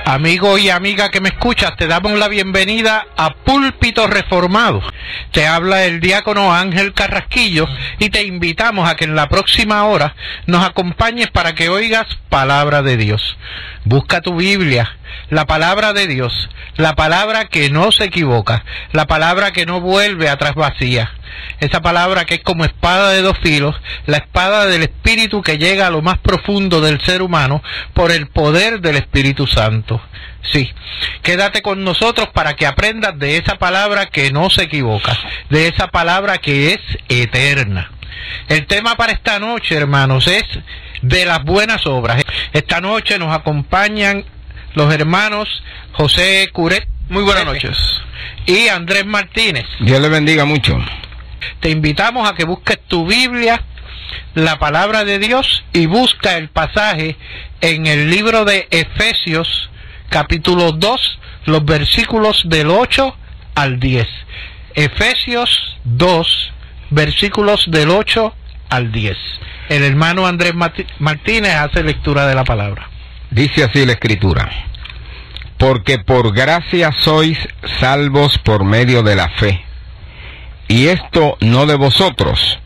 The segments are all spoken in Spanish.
Amigo y amiga que me escuchas, te damos la bienvenida a Púlpito Reformado. Te habla el diácono Ángel Carrasquillo y te invitamos a que en la próxima hora nos acompañes para que oigas palabra de Dios. Busca tu Biblia, la palabra de Dios, la palabra que no se equivoca, la palabra que no vuelve atrás vacía. Esa palabra que es como espada de dos filos, la espada del Espíritu que llega a lo más profundo del ser humano por el poder del Espíritu Santo. Sí, quédate con nosotros para que aprendas de esa palabra que no se equivoca, de esa palabra que es eterna. El tema para esta noche, hermanos, es de las buenas obras. Esta noche nos acompañan los hermanos José Curet. Muy buenas noches. Y Andrés Martínez. Dios le bendiga mucho. Te invitamos a que busques tu Biblia, la palabra de Dios, y busca el pasaje en el libro de Efesios, capítulo 2, los versículos del 8 al 10. Efesios 2, versículos del 8 al 10. El hermano Andrés Martínez hace lectura de la palabra. Dice así la Escritura: porque por gracia sois salvos por medio de la fe. Y esto no de vosotros,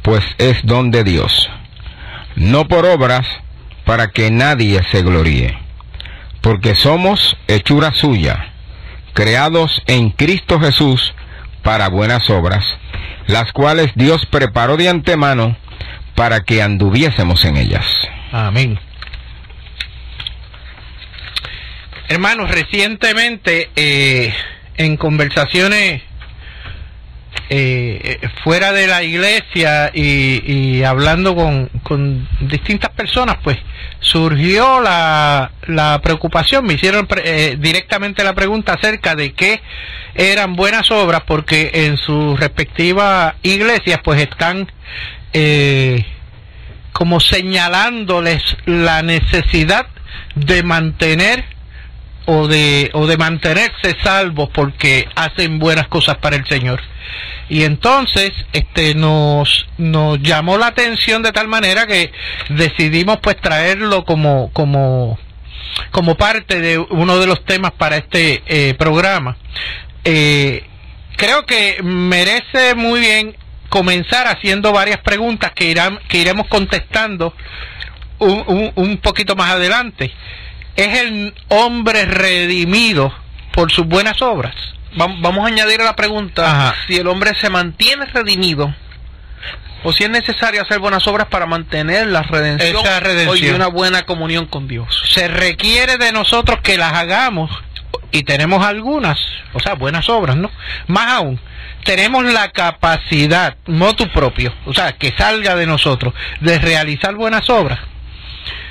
pues es don de Dios, no por obras, para que nadie se gloríe. Porque somos hechura suya, creados en Cristo Jesús para buenas obras, las cuales Dios preparó de antemano para que anduviésemos en ellas. Amén. Hermanos, recientemente en conversaciones fuera de la iglesia y hablando con distintas personas, pues surgió la preocupación. Me hicieron directamente la pregunta acerca de qué eran buenas obras, porque en sus respectivas iglesias pues están como señalándoles la necesidad de mantener o de mantenerse salvos porque hacen buenas cosas para el Señor. Y entonces nos llamó la atención de tal manera que decidimos pues traerlo como parte de uno de los temas para este programa. Creo que merece muy bien comenzar haciendo varias preguntas que iremos contestando un poquito más adelante. ¿Es el hombre redimido por sus buenas obras? Vamos a añadir a la pregunta, si el hombre se mantiene redimido, o si es necesario hacer buenas obras para mantener la redención, y una buena comunión con Dios. Se requiere de nosotros que las hagamos, y tenemos algunas, o sea, buenas obras, ¿no? Más aún, tenemos la capacidad, motu propio, o sea, que salga de nosotros, de realizar buenas obras.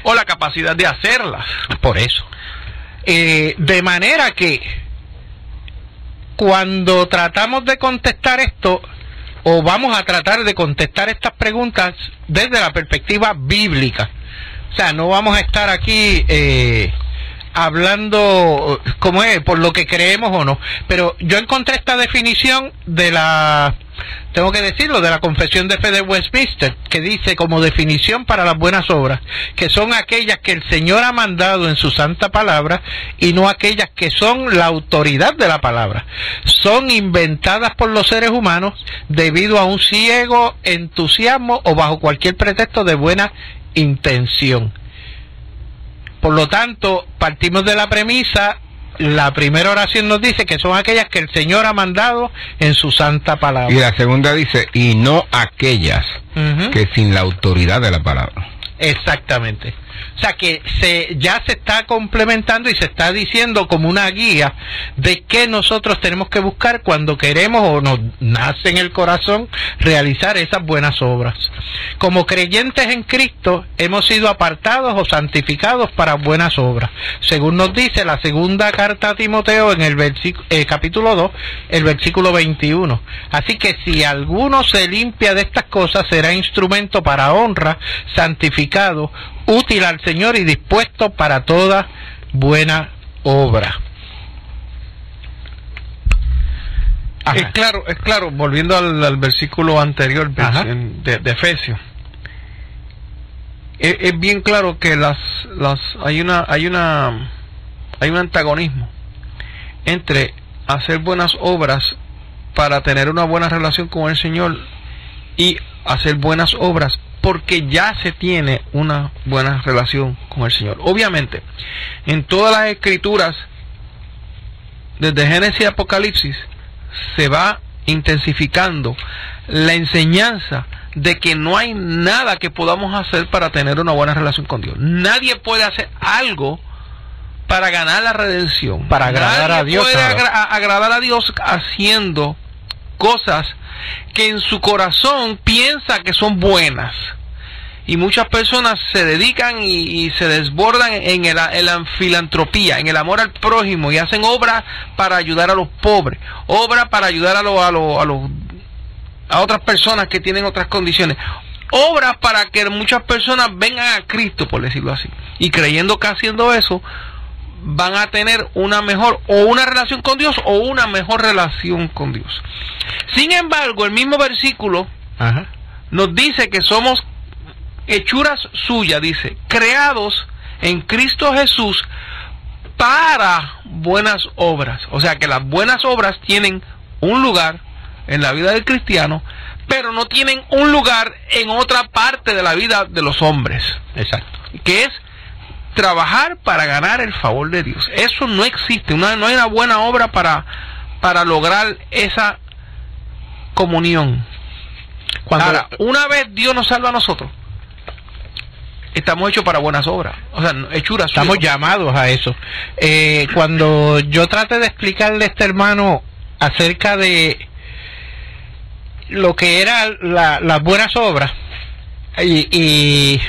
O la capacidad de hacerlas. Por eso. De manera que cuando tratamos de contestar esto, o vamos a tratar de contestar estas preguntas desde la perspectiva bíblica. O sea, no vamos a estar aquí hablando como es, por lo que creemos o no. Pero yo encontré esta definición de tengo que decirlo, de la Confesión de Fe de Westminster, que dice como definición para las buenas obras, que son aquellas que el Señor ha mandado en su santa palabra y no aquellas que son la autoridad de la palabra. Son inventadas por los seres humanos debido a un ciego entusiasmo o bajo cualquier pretexto de buena intención. Por lo tanto, partimos de la premisa, la primera oración nos dice que son aquellas que el Señor ha mandado en su santa palabra. Y la segunda dice, y no aquellas que sin la autoridad de la palabra. Exactamente. O sea que ya se está complementando y se está diciendo como una guía de qué nosotros tenemos que buscar cuando queremos o nos nace en el corazón realizar esas buenas obras. Como creyentes en Cristo hemos sido apartados o santificados para buenas obras, según nos dice la segunda carta a Timoteo en el capítulo 2, el versículo 21. Así que si alguno se limpia de estas cosas, será instrumento para honra, santificado, útil al Señor y dispuesto para toda buena obra. Es claro, volviendo al versículo anterior de Efesios. Es bien claro que hay una hay un antagonismo entre hacer buenas obras para tener una buena relación con el Señor y hacer buenas obras porque ya se tiene una buena relación con el Señor. Obviamente, en todas las escrituras, desde Génesis y Apocalipsis, se va intensificando la enseñanza de que no hay nada que podamos hacer para tener una buena relación con Dios. Nadie puede hacer algo para ganar la redención, para agradar a Dios. Puede agradar a Dios haciendo cosas que en su corazón piensa que son buenas. Y muchas personas se dedican y se desbordan en la filantropía, en el amor al prójimo, y hacen obras para ayudar a los pobres, obras para ayudar a otras personas que tienen otras condiciones, obras para que muchas personas vengan a Cristo, por decirlo así, y creyendo que haciendo eso van a tener una mejor o una relación con Dios o una mejor relación con Dios. Sin embargo, el mismo versículo nos dice que somos hechuras suyas, dice, creados en Cristo Jesús para buenas obras. O sea que las buenas obras tienen un lugar en la vida del cristiano, pero no tienen un lugar en otra parte de la vida de los hombres. Exacto. Que es trabajar para ganar el favor de Dios. Eso no existe. No hay una buena obra para lograr esa comunión. Ahora, una vez Dios nos salva a nosotros, estamos hechos para buenas obras. O sea, hechuras. Estamos llamados a eso. Cuando yo traté de explicarle a este hermano acerca de lo que eran las buenas obras, y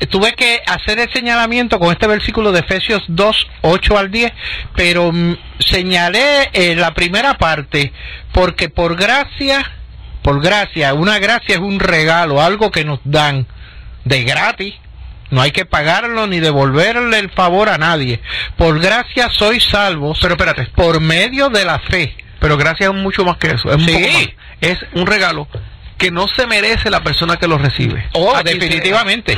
tuve que hacer el señalamiento con este versículo de Efesios 2, 8 al 10, pero señalé la primera parte, porque por gracia, una gracia es un regalo, algo que nos dan de gratis, no hay que pagarlo ni devolverle el favor a nadie. Por gracia sois salvos, pero espérate, por medio de la fe. Pero gracia es mucho más que eso, es sí, es un regalo que no se merece la persona que lo recibe. Definitivamente.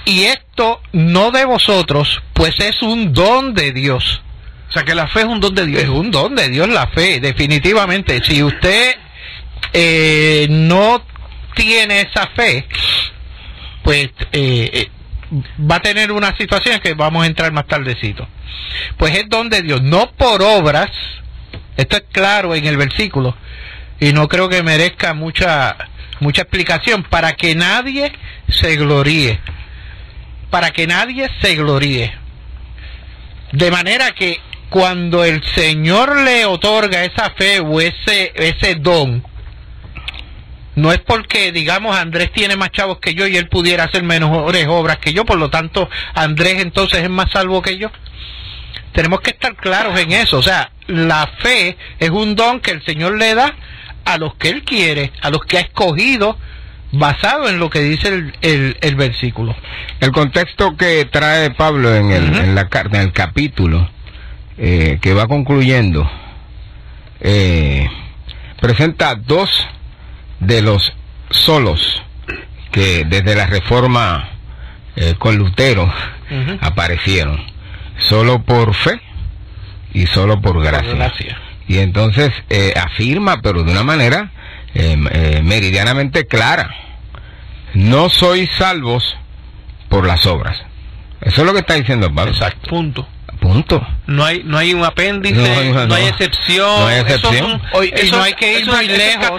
Y esto no de vosotros, pues es un don de Dios. O sea que la fe es un don de Dios. Es un don de Dios la fe, definitivamente. Si usted no tiene esa fe, pues va a tener una situación que vamos a entrar más tardecito. Pues es don de Dios, no por obras. Esto es claro en el versículo, y no creo que merezca mucha explicación, para que nadie se gloríe. Para que nadie se gloríe. De manera que cuando el Señor le otorga esa fe o ese don, no es porque, digamos, Andrés tiene más chavos que yo y él pudiera hacer mejores obras que yo, por lo tanto, Andrés entonces es más salvo que yo. Tenemos que estar claros en eso. O sea, la fe es un don que el Señor le da a los que Él quiere, a los que ha escogido, basado en lo que dice el versículo. El contexto que trae Pablo en la carta, en el capítulo que va concluyendo, presenta dos de los solos que desde la Reforma con Lutero aparecieron: solo por fe y solo por gracia. Y entonces afirma, pero de una manera meridianamente clara: no sois salvos por las obras. Eso es lo que está diciendo Pablo. Exacto. Punto. No hay un apéndice, no hay excepción. No hay excepción. No hay que ir muy lejos.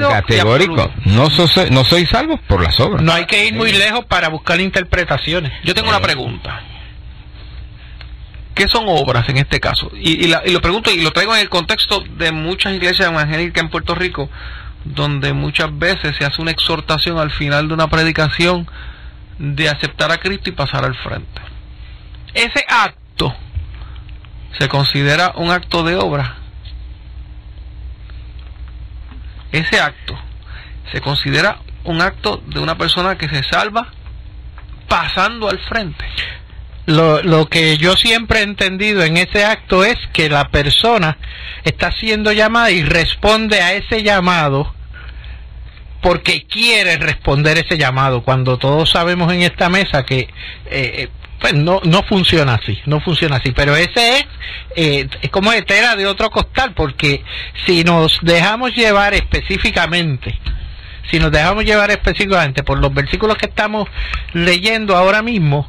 Categórico. No sois salvos por las obras. No hay que ir muy lejos para buscar interpretaciones. Yo tengo una pregunta. ¿Qué son obras en este caso? Y lo pregunto y lo traigo en el contexto de muchas iglesias evangélicas en Puerto Rico, donde muchas veces se hace una exhortación al final de una predicación de aceptar a Cristo y pasar al frente. Ese acto se considera un acto de obra. Ese acto se considera un acto de una persona que se salva pasando al frente. Lo que yo siempre he entendido en ese acto es que la persona está siendo llamada y responde a ese llamado porque quiere responder ese llamado, cuando todos sabemos en esta mesa que pues no funciona así, pero ese es como de tela de otro costal, porque si nos dejamos llevar específicamente por los versículos que estamos leyendo ahora mismo,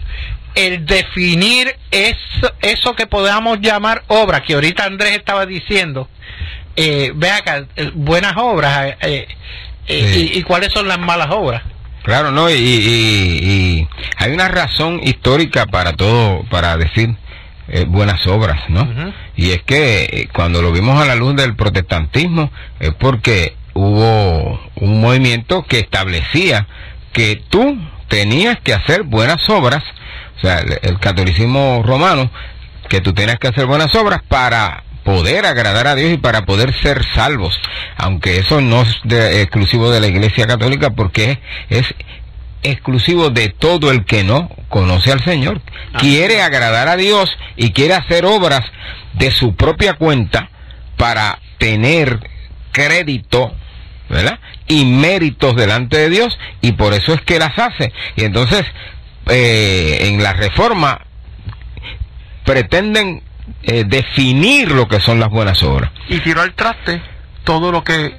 el definir eso que podamos llamar obra, que ahorita Andrés estaba diciendo, ve acá, buenas obras, sí. y cuáles son las malas obras. Claro, no, y hay una razón histórica para todo, para decir buenas obras, ¿no? Uh-huh. Y es que cuando lo vimos a la luz del protestantismo, es porque hubo un movimiento que establecía que tú tenías que hacer buenas obras, o sea, el catolicismo romano, que tú tenías que hacer buenas obras para poder agradar a Dios y para poder ser salvos, aunque eso no es exclusivo de la Iglesia Católica, porque es exclusivo de todo el que no conoce al Señor, quiere agradar a Dios y quiere hacer obras de su propia cuenta para tener crédito, ¿verdad?, y méritos delante de Dios, y por eso es que las hace. Y entonces en la Reforma pretenden definir lo que son las buenas obras, y tiró al traste todo lo que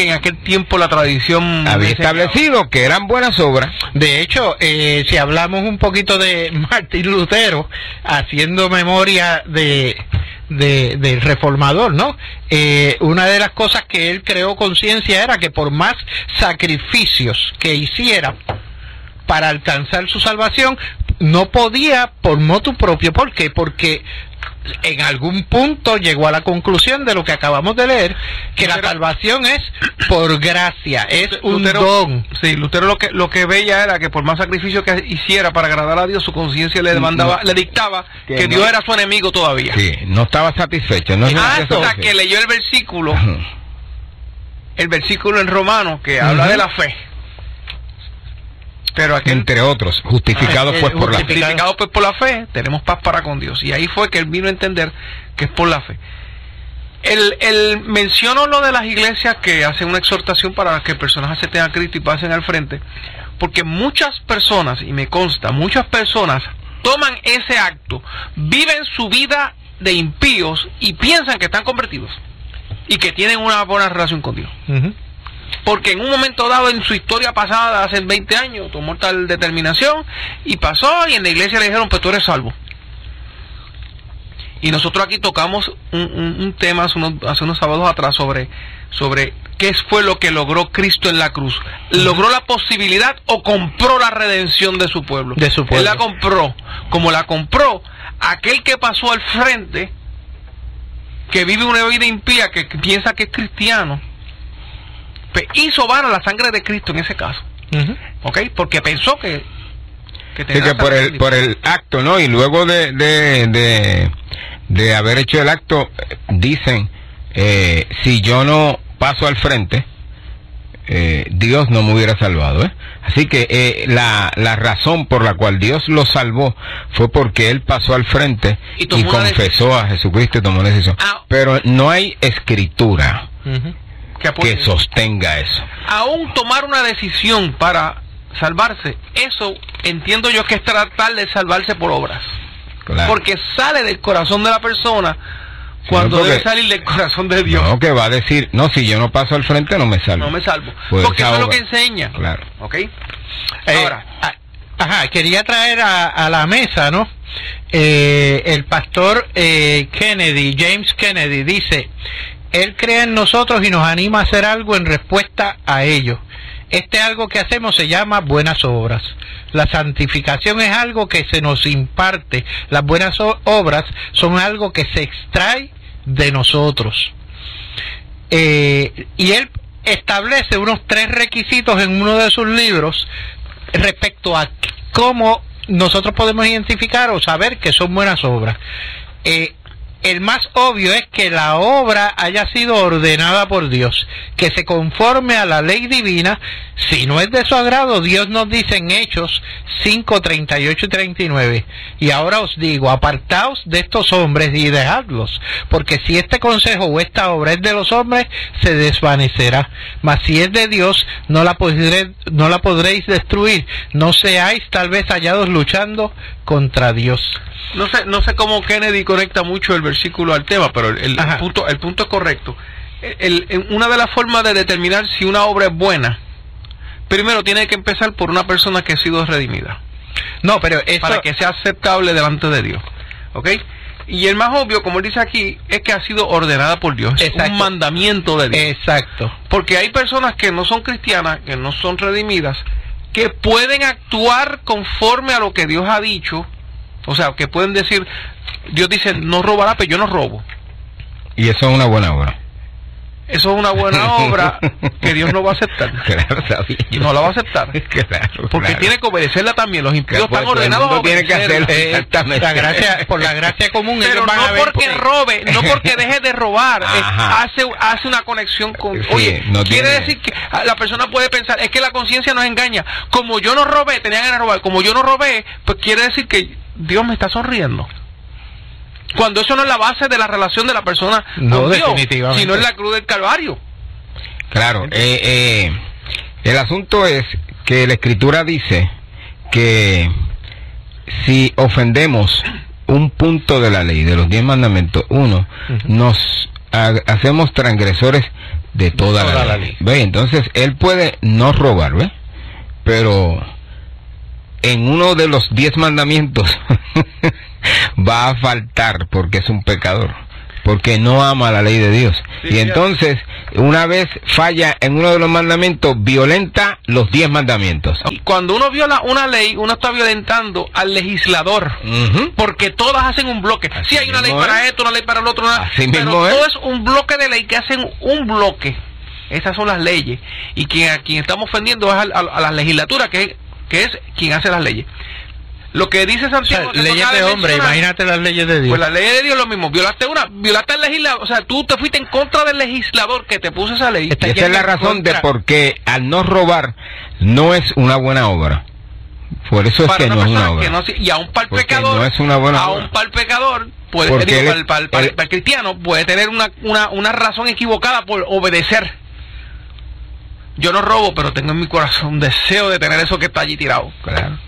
en aquel tiempo la tradición había establecido que eran buenas obras. De hecho, si hablamos un poquito de Martín Lutero, haciendo memoria del reformador, ¿no? Una de las cosas que él creó conciencia era que por más sacrificios que hiciera para alcanzar su salvación, no podía por motu propio. ¿Por qué? Porque en algún punto llegó a la conclusión de lo que acabamos de leer, que Lutero, la salvación es por gracia, es un don. Sí, Lutero lo que veía era que por más sacrificio que hiciera para agradar a Dios, su conciencia le dictaba que Dios era su enemigo todavía. Sí, no estaba satisfecho. Hasta que leyó el versículo en Romanos que habla de la fe. Pero entre otros, justificados pues por la fe, tenemos paz para con Dios. Y ahí fue que él vino a entender que es por la fe. Menciono lo de las iglesias que hacen una exhortación para que personas acepten a Cristo y pasen al frente, porque muchas personas, y me consta, muchas personas toman ese acto, viven su vida de impíos y piensan que están convertidos y que tienen una buena relación con Dios. Uh-huh. Porque en un momento dado en su historia pasada, hace 20 años, tomó tal determinación y pasó, y en la iglesia le dijeron, pues tú eres salvo. Y nosotros aquí tocamos un tema hace unos sábados atrás sobre qué fue lo que logró Cristo en la cruz. ¿Logró la posibilidad o compró la redención de su pueblo? Él la compró. Como la compró, aquel que pasó al frente, que vive una vida impía, que piensa que es cristiano, hizo vana la sangre de Cristo en ese caso. Uh-huh. ¿Ok? Porque pensó que por el acto, ¿no? Y luego de haber hecho el acto, dicen, si yo no paso al frente, Dios no me hubiera salvado, ¿eh? Así que la razón por la cual Dios lo salvó fue porque él pasó al frente y confesó a Jesucristo y tomó la decisión. Pero no hay escritura que sostenga eso. Aún tomar una decisión para salvarse, eso entiendo yo que es tratar de salvarse por obras. Claro. Porque sale del corazón de la persona cuando debe salir del corazón de Dios. No, que va a decir, no, si yo no paso al frente no me salvo. No me salvo. Pues porque eso es lo que enseña. Claro. ¿Ok? Ahora, quería traer a la mesa, ¿no? El pastor Kennedy, James Kennedy, dice: él cree en nosotros y nos anima a hacer algo en respuesta a ello. Este algo que hacemos se llama buenas obras. La santificación es algo que se nos imparte. Las buenas obras son algo que se extrae de nosotros. Y él establece unos 3 requisitos en uno de sus libros respecto a cómo nosotros podemos identificar o saber que son buenas obras. El más obvio es que la obra haya sido ordenada por Dios, que se conforme a la ley divina. Si no es de su agrado, Dios nos dice en Hechos 5, 38 y 39, y ahora os digo, apartaos de estos hombres y dejadlos, porque si este consejo o esta obra es de los hombres, se desvanecerá, mas si es de Dios, no la podréis destruir. No seáis tal vez hallados luchando contra Dios. No sé cómo Kennedy conecta mucho el versículo al tema, pero el punto es correcto. Una de las formas de determinar si una obra es buena, primero tiene que empezar por una persona que ha sido redimida. No, pero eso... para que sea aceptable delante de Dios. ¿Ok? Y el más obvio, como él dice aquí, es que ha sido ordenada por Dios. Es un mandamiento de Dios. Exacto. Porque hay personas que no son cristianas, que no son redimidas, que pueden actuar conforme a lo que Dios ha dicho. O sea, que pueden decir, Dios dice, no robará, pero yo no robo. Y eso es una buena obra. Eso es una buena obra que Dios no va a aceptar. Claro, sabía. No la va a aceptar. Claro, porque tiene que obedecerla también. Los impíos están ordenados a obedecer. Tiene que hacerlo, exactamente. Por la gracia común. Pero no porque robe, no porque deje de robar. Hace una conexión con... Sí, oye, no quiere tiene... decir que la persona puede pensar, es que la conciencia nos engaña. Como yo no robé, tenía ganas de robar. Como yo no robé, pues quiere decir que Dios me está sonriendo. Cuando eso no es la base de la relación de la persona con Dios, sino es la cruz del Calvario. Claro, el asunto es que la Escritura dice que si ofendemos un punto de la ley, de los 10 mandamientos, nos hacemos transgresores de toda la ley. ¿Ve? Entonces, él puede no robar, ¿ve? Pero en uno de los 10 mandamientos va a faltar porque es un pecador, porque no ama la ley de Dios. Sí, y entonces, una vez falla en uno de los mandamientos, violenta los 10 mandamientos. Y cuando uno viola una ley, uno está violentando al legislador, porque todas hacen un bloque. Sí, hay una ley para esto, una ley para el otro, pero todo es un bloque de ley que hacen un bloque. Esas son las leyes. Y a quien estamos ofendiendo es a la legislatura, que es quien hace las leyes. Lo que dice Santiago... O sea, leyes de hombre, imagínate las leyes de Dios. Pues las leyes de Dios es lo mismo. Violaste al legislador. O sea, tú te fuiste en contra del legislador que te puso esa ley. Y esa es la razón de por qué al no robar no es una buena obra. Por eso es que no es una obra. Y aún para el pecador... no es una buena obra. Aún para el pecador... para el cristiano puede tener una razón equivocada por obedecer. Yo no robo, pero tengo en mi corazón un deseo de tener eso que está allí tirado. Claro.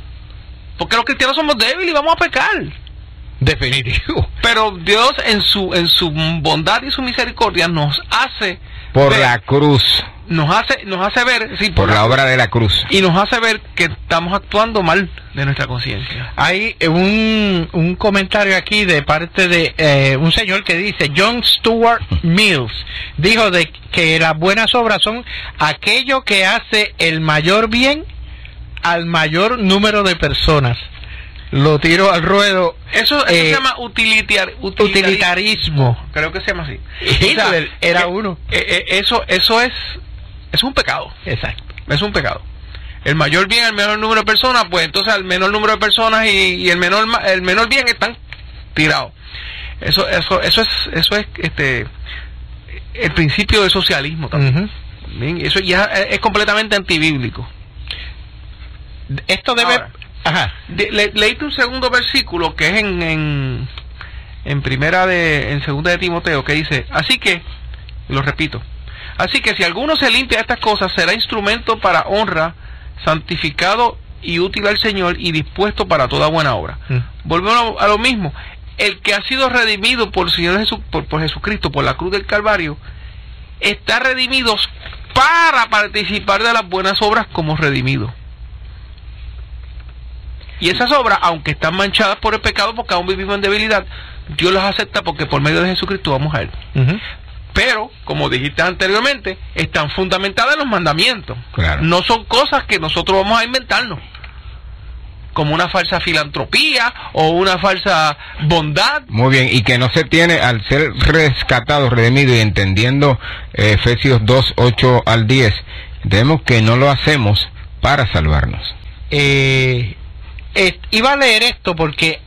Porque los cristianos somos débiles y vamos a pecar. Definitivo. Pero Dios en su bondad y su misericordia nos hace por ver, la cruz. Nos hace ver, sí, por la obra de la cruz. Y nos hace ver que estamos actuando mal de nuestra conciencia. Hay un comentario aquí de parte de un señor que dice, John Stuart Mills, dijo de que las buenas obras son aquello que hace el mayor bien al mayor número de personas. Lo tiro al ruedo. Eso se llama utilitarismo. Creo que se llama así. Hitler era uno. Eso es un pecado. Exacto. Es un pecado. El mayor bien al menor número de personas, pues entonces al menor número de personas y el menor bien están tirados. Eso es el principio del socialismo también. Bien, eso ya es completamente antibíblico. Esto debe... Ahora, leíste un segundo versículo que es en segunda de Timoteo, que dice, así que, lo repito, así que si alguno se limpia de estas cosas, será instrumento para honra, santificado y útil al Señor y dispuesto para toda buena obra. Volvemos a lo mismo. El que ha sido redimido por el Señor por Jesucristo, por la cruz del Calvario, está redimido para participar de las buenas obras como redimido. Y esas obras, aunque están manchadas por el pecado, porque aún vivimos en debilidad, Dios las acepta porque por medio de Jesucristo vamos a Él. Pero, como dijiste anteriormente, están fundamentadas en los mandamientos. Claro. No son cosas que nosotros vamos a inventarnos, como una falsa filantropía o una falsa bondad. Muy bien, y que no se tiene, al ser rescatado, redimido y entendiendo Efesios 2, 8 al 10, entendemos que no lo hacemos para salvarnos. Iba a leer esto porque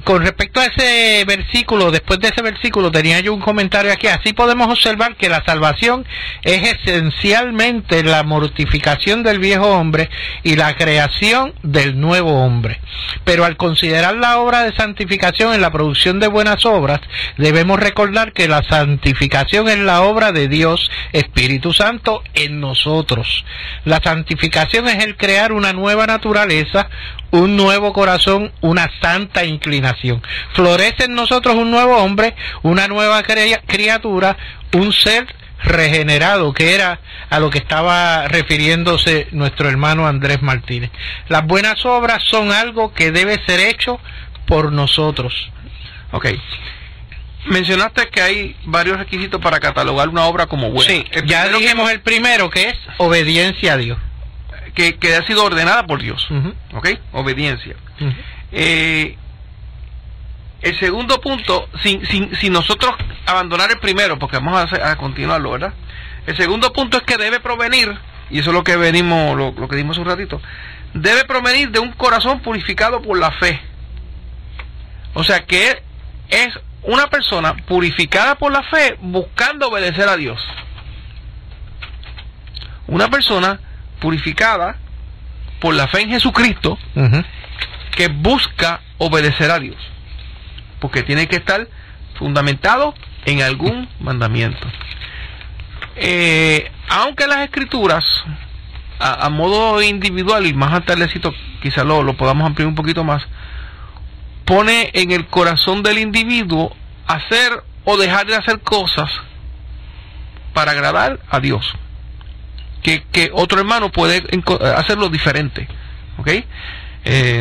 con respecto a ese versículo, después de ese versículo tenía yo un comentario aquí. Así podemos observar que la salvación es esencialmente la mortificación del viejo hombre y la creación del nuevo hombre. Pero al considerar la obra de santificación en la producción de buenas obras, debemos recordar que la santificación es la obra de Dios Espíritu Santo en nosotros. La santificación es el crear una nueva naturaleza, un nuevo corazón, una santa inclinación. Florece en nosotros un nuevo hombre, una nueva criatura, un ser regenerado, que era a lo que estaba refiriéndose nuestro hermano Andrés Martínez. Las buenas obras son algo que debe ser hecho por nosotros. Ok. Mencionaste que hay varios requisitos para catalogar una obra como buena. Sí, ya dijimos el primero, que es obediencia a Dios. Que ha sido ordenada por Dios. ¿Ok? Obediencia. El segundo punto, sin nosotros abandonar el primero, porque vamos a continuarlo, ¿verdad? El segundo punto es que debe provenir, y eso es lo que venimos, lo que dimos un ratito, debe provenir de un corazón purificado por la fe. O sea que es una persona purificada por la fe buscando obedecer a Dios. Una persona purificada por la fe en Jesucristo que busca obedecer a Dios, porque tiene que estar fundamentado en algún mandamiento. Aunque las escrituras a modo individual, y más tardecito quizás lo podamos ampliar un poquito más, pone en el corazón del individuo hacer o dejar de hacer cosas para agradar a Dios, que otro hermano puede hacerlo diferente. ¿Ok?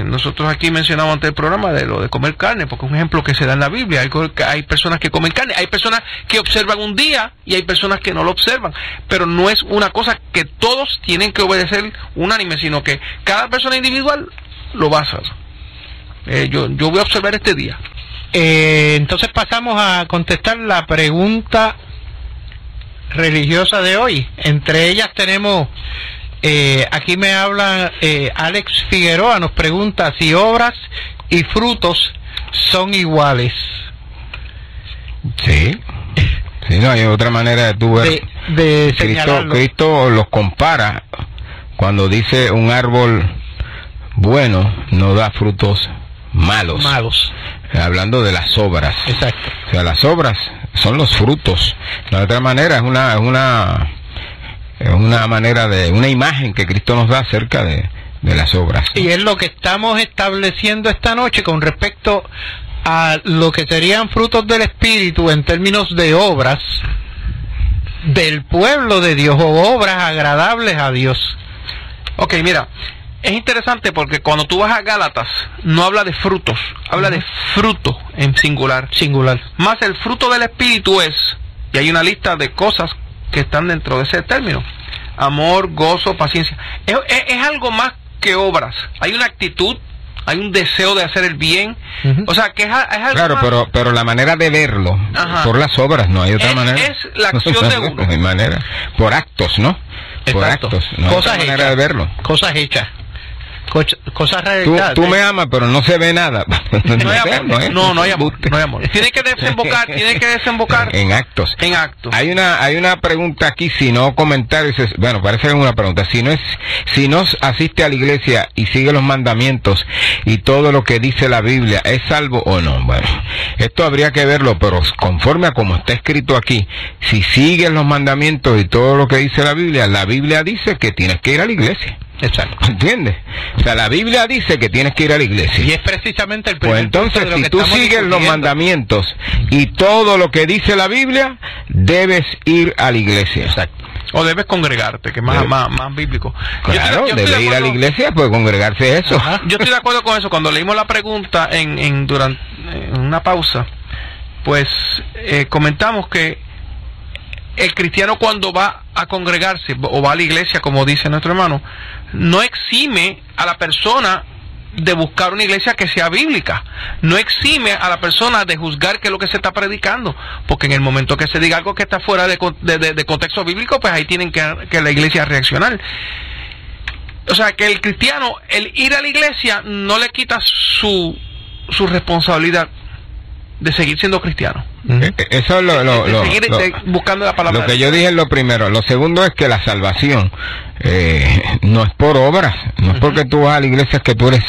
Nosotros aquí mencionamos antes del programa de lo de comer carne, porque es un ejemplo que se da en la Biblia. Hay personas que comen carne, hay personas que observan un día y hay personas que no lo observan, pero no es una cosa que todos tienen que obedecer unánime, sino que cada persona individual lo va a hacer. Yo voy a observar este día. Entonces pasamos a contestar la pregunta religiosa de hoy. Entre ellas tenemos, aquí me habla Alex Figueroa, nos pregunta si obras y frutos son iguales. Sí, no hay otra manera de tú ver. De señalarlo. Cristo los compara cuando dice un árbol bueno no da frutos malos. Hablando de las obras. Exacto. O sea, las obras son los frutos. De otra manera es una manera de una imagen que Cristo nos da acerca de las obras. Y es lo que estamos estableciendo esta noche con respecto a lo que serían frutos del Espíritu en términos de obras del pueblo de Dios, o obras agradables a Dios. Ok, mira, es interesante porque cuando tú vas a Gálatas no habla de frutos, habla de fruto en singular. Más el fruto del Espíritu es, y hay una lista de cosas que están dentro de ese término: amor, gozo, paciencia. Es algo más que obras. Hay una actitud, hay un deseo de hacer el bien. O sea, que es algo claro, más... pero la manera de verlo, por las obras, no hay otra manera. Es la acción de uno. No hay manera. Por actos, ¿no? Por actos. No hay otra manera de verlo. Cosas hechas. Cosas realizadas. Tú me amas, pero no se ve nada. No hay amor. Tiene que desembocar en actos. Hay una pregunta aquí, si no comentarios, bueno, parece que es una pregunta. Si no asiste a la iglesia y sigue los mandamientos y todo lo que dice la Biblia, ¿es salvo o no? Bueno, esto habría que verlo, pero conforme a como está escrito aquí, si sigues los mandamientos y todo lo que dice la Biblia dice que tienes que ir a la iglesia. Exacto. ¿Entiendes? O sea, la Biblia dice que tienes que ir a la iglesia. Y es precisamente el primer punto. Pues entonces, si tú sigues los mandamientos y todo lo que dice la Biblia, debes ir a la iglesia. Exacto. O debes congregarte, que es más bíblico. Claro, debe ir a la iglesia, pues congregarse es eso. Yo estoy de acuerdo con eso. Cuando leímos la pregunta durante una pausa, pues comentamos que el cristiano, cuando va a congregarse o va a la iglesia, como dice nuestro hermano, no exime a la persona de buscar una iglesia que sea bíblica, no exime a la persona de juzgar qué es lo que se está predicando, porque en el momento que se diga algo que está fuera de contexto bíblico, pues ahí tienen que la iglesia reaccionar. O sea, que el cristiano, el ir a la iglesia no le quita su responsabilidad de seguir siendo cristiano. Eso es seguir buscando la palabra. Lo que yo dije es lo primero. Lo segundo es que la salvación no es por obras, no es porque tú vas a la iglesia que tú eres,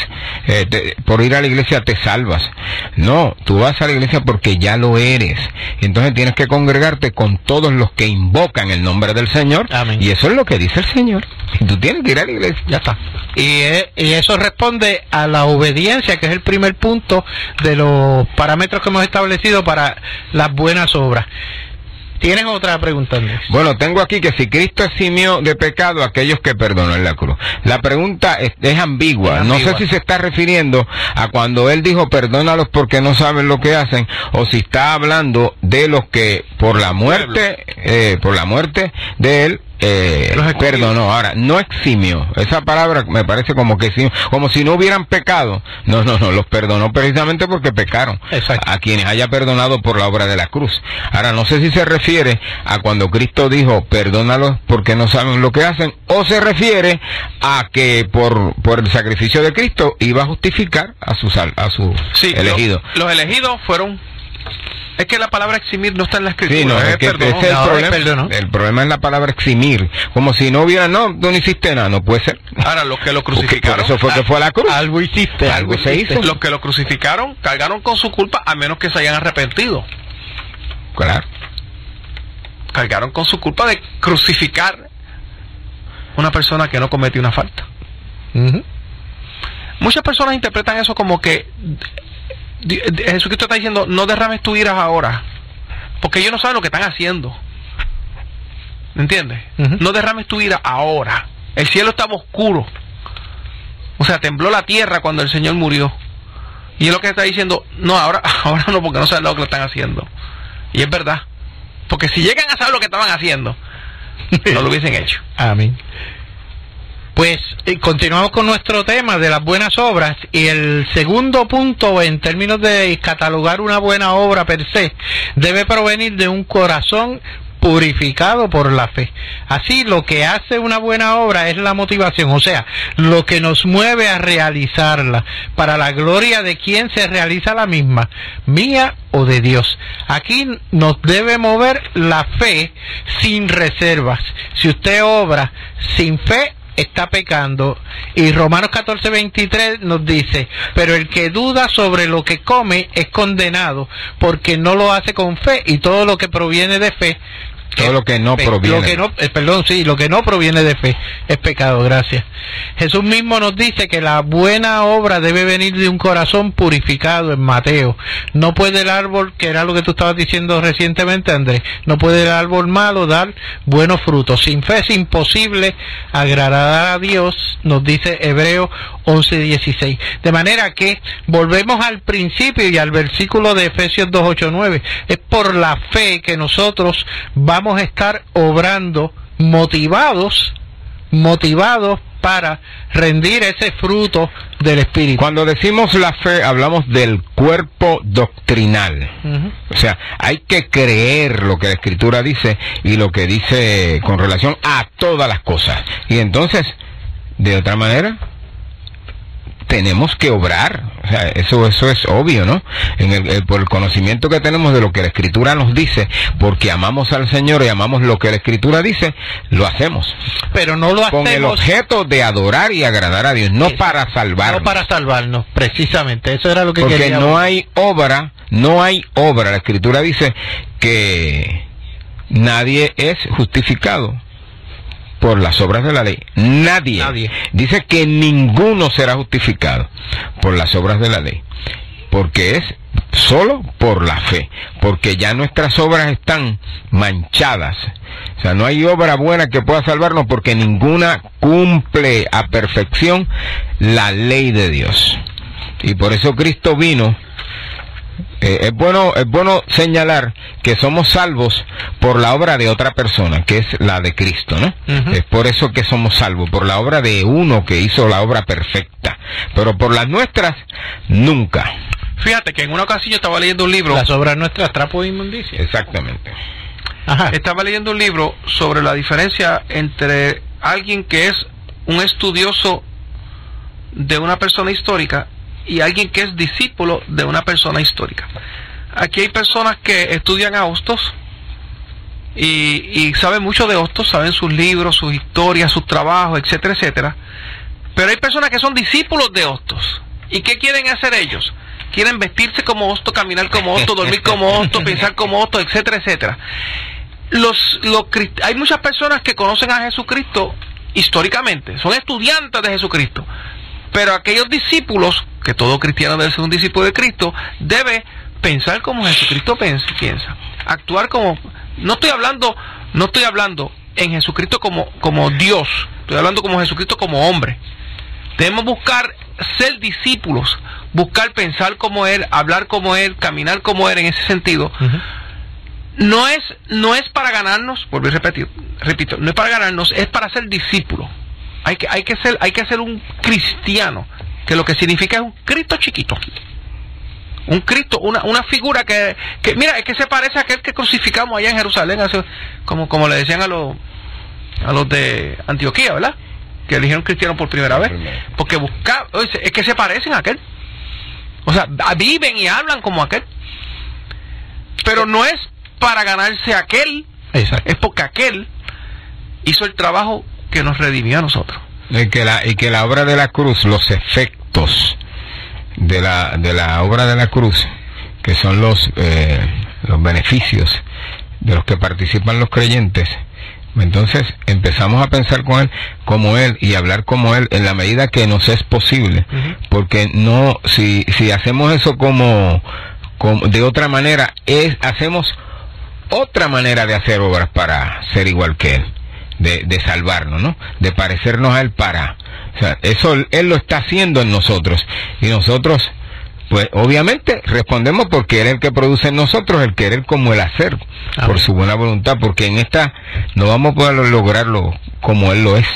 por ir a la iglesia te salvas. No, tú vas a la iglesia porque ya lo eres. Entonces tienes que congregarte con todos los que invocan el nombre del Señor. Amén. Y eso es lo que dice el Señor. Y tú tienes que ir a la iglesia. Ya está. Y eso responde a la obediencia, que es el primer punto de los parámetros que hemos establecido para las buenas obras. ¿Tienes otra pregunta, Andrés? Bueno, tengo aquí que si Cristo eximió de pecado a aquellos que perdonó en la cruz. La pregunta es ambigua. No sé si se está refiriendo a cuando Él dijo perdónalos porque no saben lo que hacen, o si está hablando de los que por la muerte de Él perdonó. Ahora, no eximió. Esa palabra me parece como que como si no hubieran pecado. No, los perdonó precisamente porque pecaron. Exacto. A quienes haya perdonado por la obra de la cruz. Ahora, no sé si se refiere a cuando Cristo dijo perdónalos porque no saben lo que hacen, o se refiere a que por el sacrificio de Cristo iba a justificar a su elegido. Los elegidos fueron... Es que la palabra eximir no está en la escritura. Sí, no, es que ese es el problema. El problema es la palabra eximir. Como si no hubiera, tú no hiciste nada, no puede ser. Ahora, los que lo crucificaron... Por eso fue que fue a la cruz. Algo hiciste. Algo se hizo. Los que lo crucificaron cargaron con su culpa a menos que se hayan arrepentido. Claro. Cargaron con su culpa de crucificar una persona que no cometió una falta. Muchas personas interpretan eso como que Jesucristo está diciendo no derrames tu ira ahora, porque ellos no saben lo que están haciendo. ¿Me entiendes? No derrames tu ira ahora. El cielo estaba oscuro, o sea, tembló la tierra cuando el Señor murió, y es lo que está diciendo, no, ahora no, porque no saben lo que están haciendo. Y es verdad, porque si llegan a saber lo que estaban haciendo, no lo hubiesen hecho. Amén. Pues continuamos con nuestro tema de las buenas obras, y el segundo punto en términos de catalogar una buena obra per se debe provenir de un corazón purificado por la fe. Así, lo que hace una buena obra es la motivación, o sea, lo que nos mueve a realizarla para la gloria de quien se realiza la misma, mía o de Dios. Aquí nos debe mover la fe sin reservas. Si usted obra sin fe, está pecando. Y Romanos 14:23 nos dice, pero el que duda sobre lo que come es condenado, porque no lo hace con fe, y todo lo que proviene de fe, todo lo que no proviene. Lo que no proviene de fe es pecado. Gracias. Jesús mismo nos dice que la buena obra debe venir de un corazón purificado en Mateo. No puede el árbol, que era lo que tú estabas diciendo recientemente, Andrés, no puede el árbol malo dar buenos frutos. Sin fe es imposible agradar a Dios, nos dice Hebreos 11:16. De manera que volvemos al principio y al versículo de Efesios 2:8-9. Es por la fe que nosotros vamos a estar obrando motivados para rendir ese fruto del Espíritu. Cuando decimos la fe, hablamos del cuerpo doctrinal. O sea, hay que creer lo que la Escritura dice y lo que dice con relación a todas las cosas. Y entonces, de otra manera, tenemos que obrar. O sea, eso es obvio, ¿no? Por el conocimiento que tenemos de lo que la Escritura nos dice, porque amamos al Señor y amamos lo que la Escritura dice, lo hacemos. Pero no lo hacemos con el objeto de adorar y agradar a Dios, no para salvarnos. No para salvarnos, precisamente. Eso era lo que porque quería. No hay obra. La Escritura dice que nadie es justificado por las obras de la ley. Nadie. Dice que ninguno será justificado por las obras de la ley, porque es solo por la fe, porque ya nuestras obras están manchadas. O sea, no hay obra buena que pueda salvarnos, porque ninguna cumple a perfección la ley de Dios. Y por eso Cristo vino. Es bueno señalar que somos salvos por la obra de otra persona, que es la de Cristo, ¿no? Es por eso que somos salvos, por la obra de uno que hizo la obra perfecta, pero por las nuestras, nunca. Fíjate que en una ocasión yo estaba leyendo un libro. Las obras nuestras, trapo de inmundicia. Exactamente. Ajá. Estaba leyendo un libro sobre la diferencia entre alguien que es un estudioso de una persona histórica y alguien que es discípulo de una persona histórica. Aquí hay personas que estudian a Hostos y saben mucho de Hostos, saben sus libros, sus historias, sus trabajos, etcétera, etcétera. Pero hay personas que son discípulos de Hostos. ¿Y qué quieren hacer ellos? Quieren vestirse como Hostos, caminar como Hostos, dormir como Hostos, pensar como Hostos, etcétera, etcétera. Hay muchas personas que conocen a Jesucristo históricamente, son estudiantes de Jesucristo. Pero aquellos discípulos, que todo cristiano debe ser un discípulo de Cristo, debe pensar como Jesucristo piensa, actuar como... No estoy hablando en Jesucristo como Dios, estoy hablando como Jesucristo como hombre. Debemos buscar ser discípulos, buscar pensar como Él, hablar como Él, caminar como Él en ese sentido. No es para ganarnos, volví a repito, no es para ganarnos, es para ser discípulos. Hay que ser un cristiano, que lo que significa es un Cristo chiquito. Un Cristo, una figura que mira, es que se parece a aquel que crucificamos allá en Jerusalén, como le decían a los de Antioquía, ¿verdad? Que eligieron cristianos por primera vez. Porque es que se parecen a aquel. O sea, viven y hablan como aquel. Pero no es para ganarse a aquel. Exacto. Es porque aquel hizo el trabajo que nos redimió a nosotros. Y que la obra de la cruz, los efectos de la obra de la cruz, que son los beneficios de los que participan los creyentes, entonces empezamos a pensar como él y hablar como él en la medida que nos es posible. Porque no, si hacemos eso como de otra manera, hacemos otra manera de hacer obras para ser igual que él, de salvarnos, ¿no? De parecernos a él o sea, eso él lo está haciendo en nosotros, y nosotros, pues obviamente respondemos porque él es el que produce en nosotros el querer como el hacer, por su buena voluntad, porque en esta no vamos a poder lograrlo como él lo es.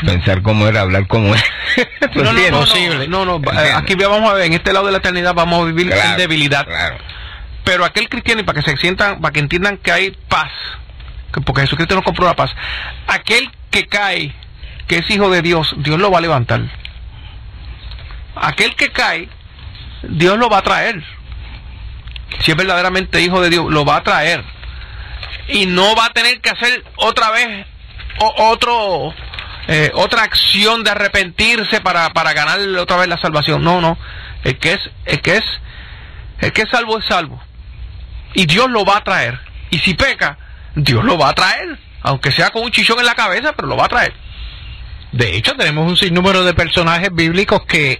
Pensar como él, hablar como él. No, aquí vamos a ver, en este lado de la eternidad vamos a vivir en debilidad. Claro. Pero aquel cristiano, y para que se sientan, para que entiendan que hay paz, porque Jesucristo nos compró la paz, aquel que cae, que es hijo de Dios, Dios lo va a levantar. Aquel que cae, Dios lo va a traer. Si es verdaderamente hijo de Dios, lo va a traer. Y no va a tener que hacer otra vez otra acción de arrepentirse para ganarle otra vez la salvación. No. El que es salvo es salvo. Y Dios lo va a traer. Y si peca, Dios lo va a traer. Aunque sea con un chichón en la cabeza, pero lo va a traer. De hecho, tenemos un sinnúmero de personajes bíblicos que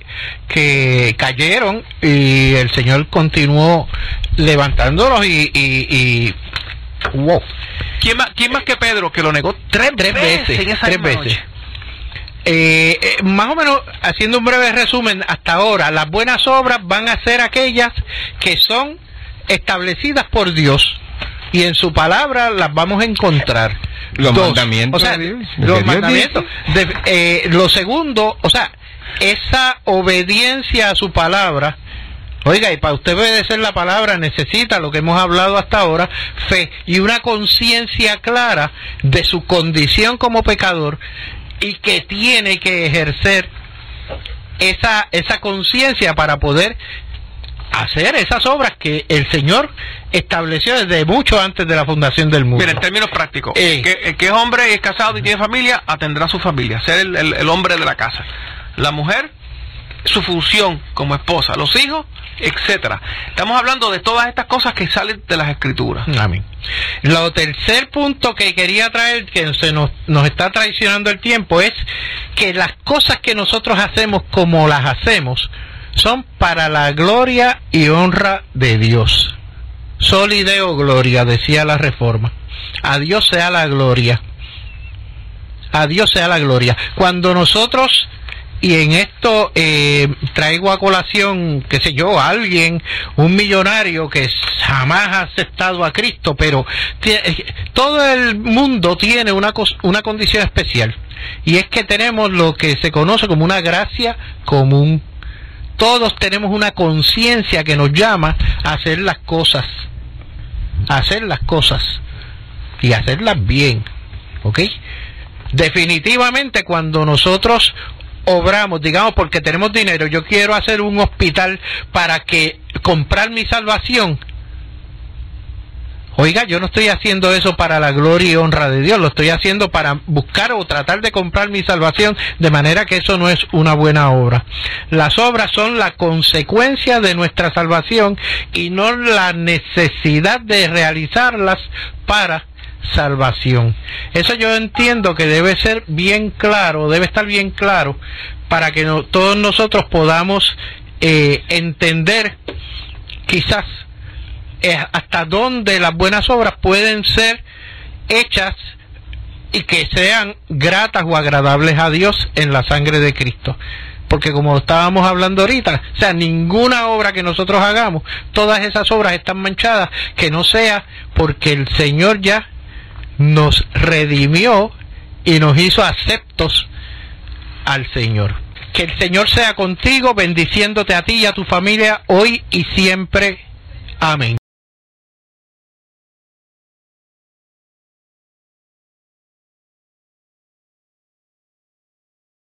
cayeron y el Señor continuó levantándolos y wow. ¿Quién más que Pedro, que lo negó tres veces en esa tres veces? Más o menos, haciendo un breve resumen, hasta ahora las buenas obras van a ser aquellas que son establecidas por Dios, y en su palabra las vamos a encontrar. Los mandamientos. O sea, los mandamientos. Lo segundo, o sea, esa obediencia a su palabra. Oiga, y para usted obedecer la palabra necesita lo que hemos hablado hasta ahora, fe y una conciencia clara de su condición como pecador, y que tiene que ejercer esa conciencia para poder hacer esas obras que el Señor estableció desde mucho antes de la fundación del mundo. Mira, en términos prácticos, el que es hombre y es casado y tiene familia, atendrá a su familia, ser el hombre de la casa. La mujer, su función como esposa, los hijos, etcétera. Estamos hablando de todas estas cosas que salen de las Escrituras. Amén. Lo tercer punto que quería traer, que nos está traicionando el tiempo, es que las cosas que nosotros hacemos como las hacemos son para la gloria y honra de Dios. Soli Deo Gloria, decía la Reforma. A Dios sea la gloria. A Dios sea la gloria. Cuando nosotros, y en esto traigo a colación, qué sé yo, alguien, un millonario que jamás ha aceptado a Cristo, pero todo el mundo tiene una condición especial, y es que tenemos lo que se conoce como una gracia común. Todos tenemos una conciencia que nos llama a hacer las cosas y hacerlas bien, ¿ok? Definitivamente, cuando nosotros obramos, digamos, porque tenemos dinero, yo quiero hacer un hospital para comprar mi salvación. Oiga, yo no estoy haciendo eso para la gloria y honra de Dios, lo estoy haciendo para buscar o tratar de comprar mi salvación, de manera que eso no es una buena obra. Las obras son la consecuencia de nuestra salvación y no la necesidad de realizarlas para salvación. Eso yo entiendo que debe ser bien claro, debe estar bien claro, para que todos nosotros podamos entender quizás hasta dónde las buenas obras pueden ser hechas y que sean gratas o agradables a Dios en la sangre de Cristo. Porque como estábamos hablando ahorita, o sea, ninguna obra que nosotros hagamos, todas esas obras están manchadas, que no sea porque el Señor ya nos redimió y nos hizo aceptos al Señor. Que el Señor sea contigo, bendiciéndote a ti y a tu familia hoy y siempre. Amén.